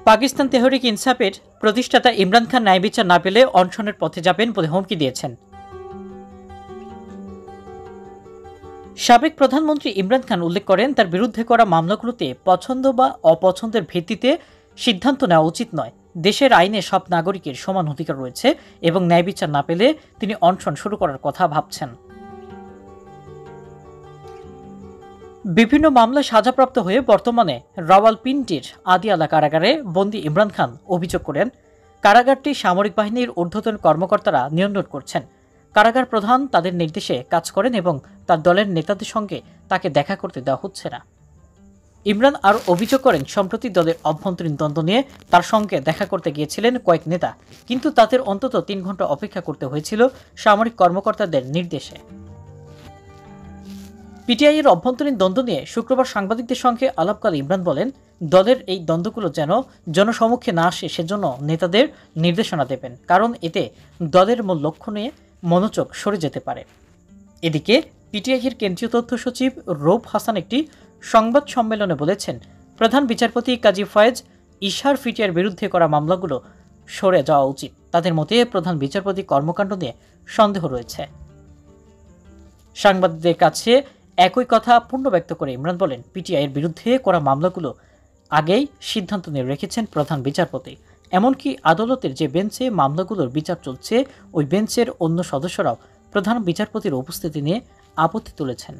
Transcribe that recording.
পাকিস্তান তেহরিক ইনসাফের প্রতিষ্ঠাতা ইমরান খান ন্যায় বিচার না পেলে অনশনের পথে যাবেন বলে হুমকি দিয়েছেন। সাবেক প্রধানমন্ত্রী ইমরান খান উল্লেখ করেন, তার বিরুদ্ধে করা মামলাগুলোতে পছন্দ বা অপছন্দের ভিত্তিতে সিদ্ধান্ত নেওয়া উচিত নয়। দেশের আইনে সব নাগরিকের সমান অধিকার রয়েছে এবং ন্যায় বিচার না পেলে তিনি অনশন শুরু করার কথা ভাবছেন। বিভিন্ন মামলায় সাজাপ্রাপ্ত হয়ে বর্তমানে রাওয়ালপিন্ডির আদিয়ালা কারাগারে বন্দী ইমরান খান অভিযোগ করেন, কারাগারটি সামরিক বাহিনীর ঊর্ধ্বতন কর্মকর্তারা নিয়ন্ত্রণ করছেন। কারাগার প্রধান তাদের নির্দেশে কাজ করেন এবং তার দলের নেতাদের সঙ্গে তাকে দেখা করতে দেওয়া হচ্ছে না। ইমরান আরও অভিযোগ করেন, সম্প্রতি দলের অভ্যন্তরীণ দ্বন্দ্ব নিয়ে তার সঙ্গে দেখা করতে গিয়েছিলেন কয়েক নেতা, কিন্তু তাদের অন্তত 3 ঘন্টা অপেক্ষা করতে হয়েছিল সামরিক কর্মকর্তাদের নির্দেশে। পিটিআইয়ের অভ্যন্তরীণ দ্বন্দ্ব নিয়ে শুক্রবার সাংবাদিকদের সঙ্গে আলাপকালে ইমরান বলেন, দলের এই দ্বন্দ্বগুলো যেন জনসমক্ষে না আসে সেজন্য নেতাদের নির্দেশনা দেবেন, কারণ এতে দলের মূল লক্ষ্য নিয়ে মনোযোগ সরে যেতে পারে। এদিকে পিটিআইয়ের কেন্দ্রীয় তথ্য সচিব রৌফ হাসান একটি সংবাদ সম্মেলনে বলেছেন, প্রধান বিচারপতি কাজী ফয়েজ ইশার পিটিআইয়ের বিরুদ্ধে করা মামলাগুলো সরে যাওয়া উচিত। তাদের মতে প্রধান বিচারপতি কর্মকাণ্ড নিয়ে সন্দেহ রয়েছে। সাংবাদিকদের কাছে একই কথা পূর্ণ ব্যক্ত করে ইমরান বলেন, পিটিআইয়ের বিরুদ্ধে করা মামলাগুলো আগেই সিদ্ধান্ত নিয়ে রেখেছেন প্রধান বিচারপতি। এমনকি আদালতের যে বেঞ্চে মামলাগুলোর বিচার চলছে, ওই বেঞ্চের অন্য সদস্যরাও প্রধান বিচারপতির উপস্থিতি নিয়ে আপত্তি তুলেছেন।